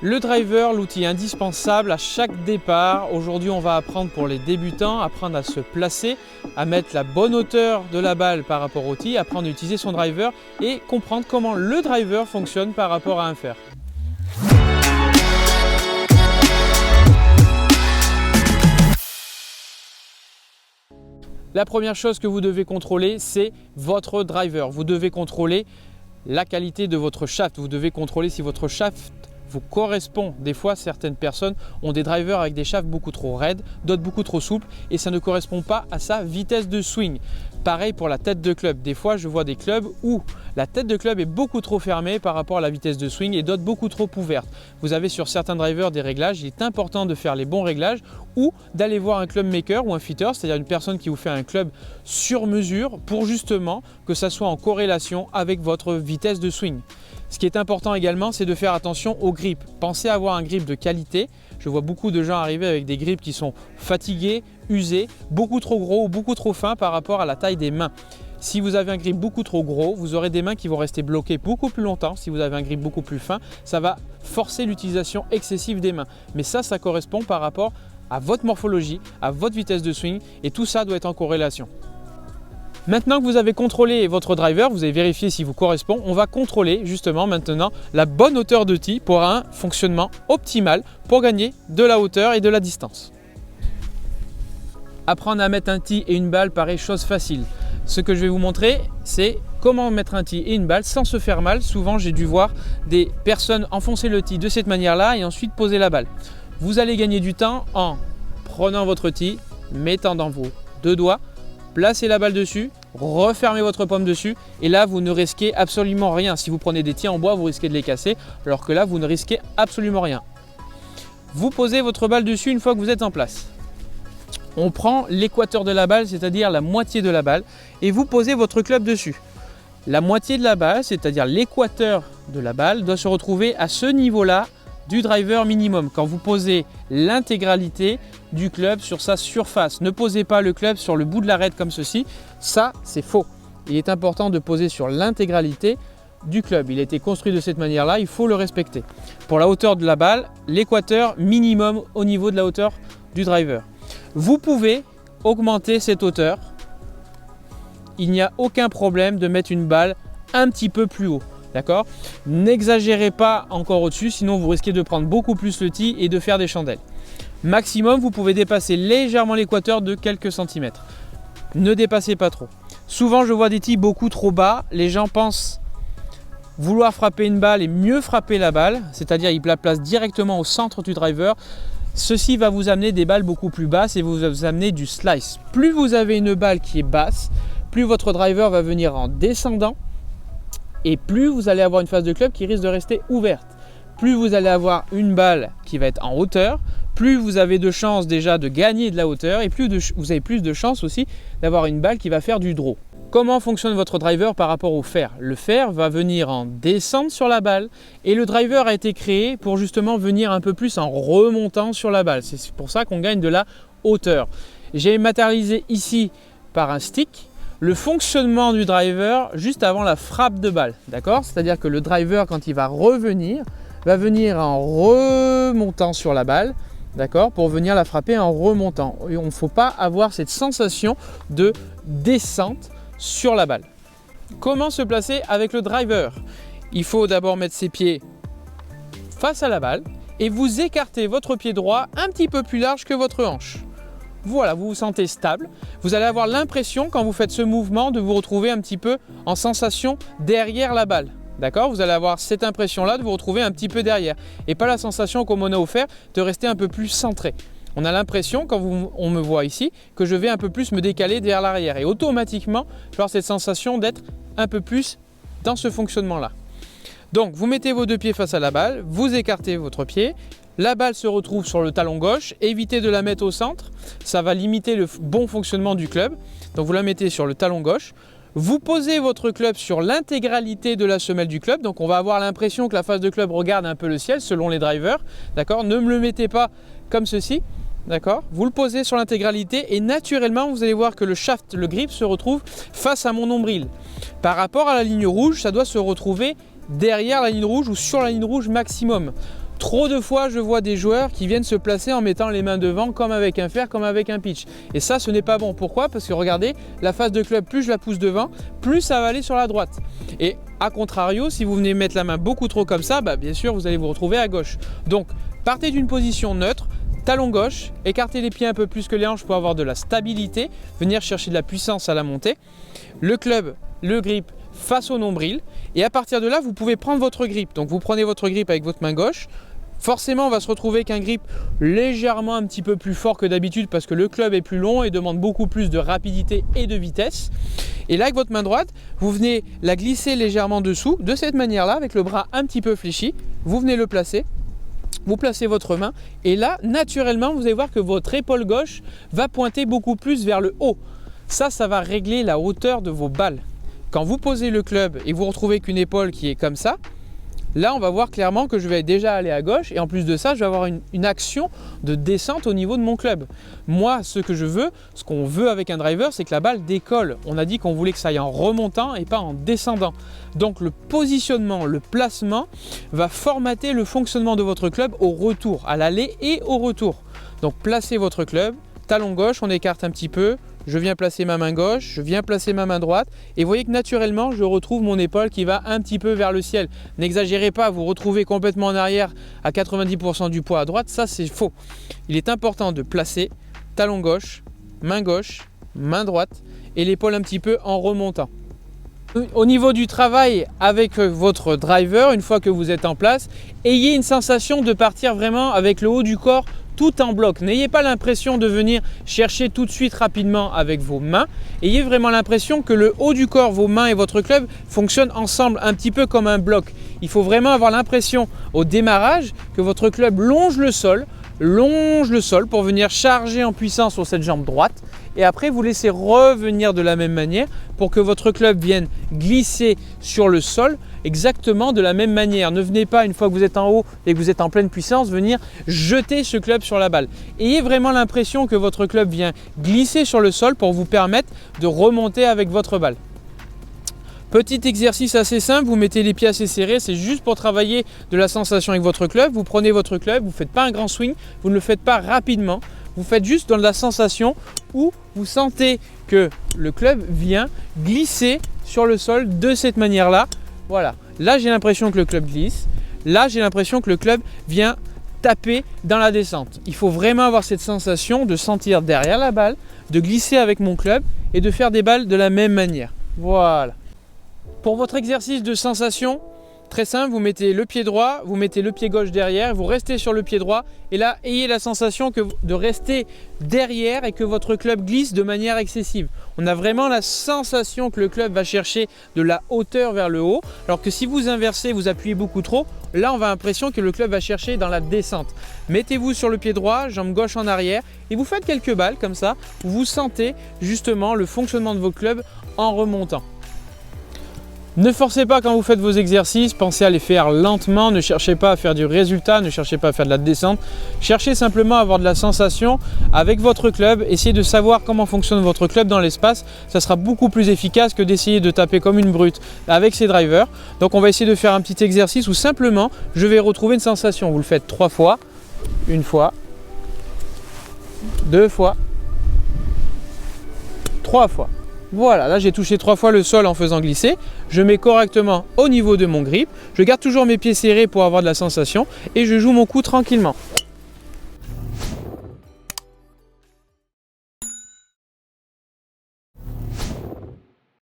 Le driver, l'outil indispensable à chaque départ. Aujourd'hui, on va apprendre pour les débutants, apprendre à se placer, à mettre la bonne hauteur de la balle par rapport au tee, apprendre à utiliser son driver et comprendre comment le driver fonctionne par rapport à un fer. La première chose que vous devez contrôler, c'est votre driver. Vous devez contrôler la qualité de votre shaft. Vous devez contrôler si votre shaft vous correspond. Des fois, certaines personnes ont des drivers avec des shafts beaucoup trop raides, d'autres beaucoup trop souples et ça ne correspond pas à sa vitesse de swing. Pareil pour la tête de club. Des fois, je vois des clubs où la tête de club est beaucoup trop fermée par rapport à la vitesse de swing et d'autres beaucoup trop ouvertes. Vous avez sur certains drivers des réglages. Il est important de faire les bons réglages ou d'aller voir un club maker ou un fitter, c'est-à-dire une personne qui vous fait un club sur mesure pour justement que ça soit en corrélation avec votre vitesse de swing. Ce qui est important également, c'est de faire attention au grip. Pensez à avoir un grip de qualité. Je vois beaucoup de gens arriver avec des grips qui sont fatigués, usés, beaucoup trop gros ou beaucoup trop fins par rapport à la taille des mains. Si vous avez un grip beaucoup trop gros, vous aurez des mains qui vont rester bloquées beaucoup plus longtemps. Si vous avez un grip beaucoup plus fin, ça va forcer l'utilisation excessive des mains. Mais ça correspond par rapport à votre morphologie, à votre vitesse de swing et tout ça doit être en corrélation. Maintenant que vous avez contrôlé votre driver, vous avez vérifié s'il vous correspond, on va contrôler justement maintenant la bonne hauteur de tee pour un fonctionnement optimal pour gagner de la hauteur et de la distance. Apprendre à mettre un tee et une balle paraît chose facile. Ce que je vais vous montrer, c'est comment mettre un tee et une balle sans se faire mal. Souvent, j'ai dû voir des personnes enfoncer le tee de cette manière-là et ensuite poser la balle. Vous allez gagner du temps en prenant votre tee, mettant dans vos deux doigts, placez la balle dessus, refermez votre paume dessus et là vous ne risquez absolument rien. Si vous prenez des tirs en bois, vous risquez de les casser alors que là vous ne risquez absolument rien. Vous posez votre balle dessus une fois que vous êtes en place. On prend l'équateur de la balle, c'est-à-dire la moitié de la balle et vous posez votre club dessus. La moitié de la balle, c'est-à-dire l'équateur de la balle, doit se retrouver à ce niveau-là du driver minimum. Quand vous posez l'intégralité du club sur sa surface, ne posez pas le club sur le bout de l'arête comme ceci, ça c'est faux. Il est important de poser sur l'intégralité du club. Il a été construit de cette manière-là, il faut le respecter. Pour la hauteur de la balle, l'équateur minimum au niveau de la hauteur du driver. Vous pouvez augmenter cette hauteur. Il n'y a aucun problème de mettre une balle un petit peu plus haut. D'accord? N'exagérez pas encore au-dessus, sinon vous risquez de prendre beaucoup plus le tee et de faire des chandelles. Maximum, vous pouvez dépasser légèrement l'équateur de quelques centimètres. Ne dépassez pas trop. Souvent, je vois des tees beaucoup trop bas. Les gens pensent vouloir frapper une balle et mieux frapper la balle, c'est-à-dire ils la placent directement au centre du driver. Ceci va vous amener des balles beaucoup plus basses et vous amener du slice. Plus vous avez une balle qui est basse, plus votre driver va venir en descendant. Et plus vous allez avoir une face de club qui risque de rester ouverte. Plus vous allez avoir une balle qui va être en hauteur, plus vous avez de chances déjà de gagner de la hauteur et plus vous avez plus de chances aussi d'avoir une balle qui va faire du draw. Comment fonctionne votre driver par rapport au fer? Le fer va venir en descente sur la balle et le driver a été créé pour justement venir un peu plus en remontant sur la balle. C'est pour ça qu'on gagne de la hauteur. J'ai matérialisé ici par un stick le fonctionnement du driver juste avant la frappe de balle, d'accord? C'est-à-dire que le driver, quand il va venir en remontant sur la balle, d'accord? Pour venir la frapper en remontant. Et on ne faut pas avoir cette sensation de descente sur la balle. Comment se placer avec le driver? Il faut d'abord mettre ses pieds face à la balle et vous écartez votre pied droit un petit peu plus large que votre hanche. Voilà, vous vous sentez stable. Vous allez avoir l'impression, quand vous faites ce mouvement, de vous retrouver un petit peu en sensation derrière la balle. D'accord? Vous allez avoir cette impression-là de vous retrouver un petit peu derrière. Et pas la sensation, comme on a offert, de rester un peu plus centré. On a l'impression, quand on me voit ici, que je vais un peu plus me décaler derrière l'arrière. Et automatiquement, je vais avoir cette sensation d'être un peu plus dans ce fonctionnement-là. Donc, vous mettez vos deux pieds face à la balle, vous écartez votre pied. La balle se retrouve sur le talon gauche, évitez de la mettre au centre, ça va limiter le bon fonctionnement du club. Donc vous la mettez sur le talon gauche, vous posez votre club sur l'intégralité de la semelle du club, donc on va avoir l'impression que la face de club regarde un peu le ciel selon les drivers, d'accord? Ne me le mettez pas comme ceci, d'accord? Vous le posez sur l'intégralité et naturellement vous allez voir que le shaft, le grip se retrouve face à mon nombril. Par rapport à la ligne rouge, ça doit se retrouver derrière la ligne rouge ou sur la ligne rouge maximum. Trop de fois, je vois des joueurs qui viennent se placer en mettant les mains devant comme avec un fair, comme avec un pitch. Et ça, ce n'est pas bon. Pourquoi? Parce que regardez, la face de club, plus je la pousse devant, plus ça va aller sur la droite. Et à contrario, si vous venez mettre la main beaucoup trop comme ça, bien sûr, vous allez vous retrouver à gauche. Donc, partez d'une position neutre, talon gauche, écartez les pieds un peu plus que les hanches pour avoir de la stabilité, venir chercher de la puissance à la montée. Le club, le grip face au nombril. Et à partir de là, vous pouvez prendre votre grip. Donc, vous prenez votre grip avec votre main gauche. Forcément, on va se retrouver avec un grip légèrement un petit peu plus fort que d'habitude parce que le club est plus long et demande beaucoup plus de rapidité et de vitesse. Et là, avec votre main droite, vous venez la glisser légèrement dessous, de cette manière-là, avec le bras un petit peu fléchi. Vous venez le placer. Vous placez votre main et là, naturellement, vous allez voir que votre épaule gauche va pointer beaucoup plus vers le haut. Ça va régler la hauteur de vos balles. Quand vous posez le club et vous retrouvez qu'une épaule qui est comme ça, là, on va voir clairement que je vais déjà aller à gauche et en plus de ça, je vais avoir une action de descente au niveau de mon club. Moi, ce qu'on veut avec un driver, c'est que la balle décolle. On a dit qu'on voulait que ça aille en remontant et pas en descendant. Donc, le positionnement, le placement va formater le fonctionnement de votre club au retour, à l'aller et au retour. Donc, placez votre club, talon gauche, on écarte un petit peu. Je viens placer ma main gauche, je viens placer ma main droite et vous voyez que naturellement je retrouve mon épaule qui va un petit peu vers le ciel. N'exagérez pas, vous retrouvez complètement en arrière à 90% du poids à droite, ça c'est faux. Il est important de placer talon gauche, main droite et l'épaule un petit peu en remontant. Au niveau du travail avec votre driver, une fois que vous êtes en place, ayez une sensation de partir vraiment avec le haut du corps tout en bloc. N'ayez pas l'impression de venir chercher tout de suite rapidement avec vos mains. Ayez vraiment l'impression que le haut du corps, vos mains et votre club fonctionnent ensemble un petit peu comme un bloc. Il faut vraiment avoir l'impression au démarrage que votre club longe le sol pour venir charger en puissance sur cette jambe droite et après vous laissez revenir de la même manière pour que votre club vienne glisser sur le sol exactement de la même manière. Ne venez pas une fois que vous êtes en haut et que vous êtes en pleine puissance venir jeter ce club sur la balle. Ayez vraiment l'impression que votre club vient glisser sur le sol pour vous permettre de remonter avec votre balle. Petit exercice assez simple, vous mettez les pieds assez serrés, c'est juste pour travailler de la sensation avec votre club. Vous prenez votre club, vous ne faites pas un grand swing, vous ne le faites pas rapidement, vous faites juste dans la sensation où vous sentez que le club vient glisser sur le sol de cette manière-là. Voilà, là j'ai l'impression que le club glisse, là j'ai l'impression que le club vient taper dans la descente. Il faut vraiment avoir cette sensation de sentir derrière la balle, de glisser avec mon club et de faire des balles de la même manière. Voilà. Pour votre exercice de sensation, très simple, vous mettez le pied droit, vous mettez le pied gauche derrière, vous restez sur le pied droit et là, ayez la sensation de rester derrière et que votre club glisse de manière excessive. On a vraiment la sensation que le club va chercher de la hauteur vers le haut, alors que si vous inversez, vous appuyez beaucoup trop, là on va l'impression que le club va chercher dans la descente. Mettez-vous sur le pied droit, jambe gauche en arrière et vous faites quelques balles comme ça, où vous sentez justement le fonctionnement de votre club en remontant. Ne forcez pas quand vous faites vos exercices, pensez à les faire lentement, ne cherchez pas à faire du résultat, ne cherchez pas à faire de la descente. Cherchez simplement à avoir de la sensation avec votre club, essayez de savoir comment fonctionne votre club dans l'espace. Ça sera beaucoup plus efficace que d'essayer de taper comme une brute avec ces drivers. Donc on va essayer de faire un petit exercice où simplement je vais retrouver une sensation. Vous le faites 3 fois, 1 fois, 2 fois, 3 fois. Voilà, là j'ai touché 3 fois le sol en faisant glisser. Je mets correctement au niveau de mon grip. Je garde toujours mes pieds serrés pour avoir de la sensation et je joue mon coup tranquillement.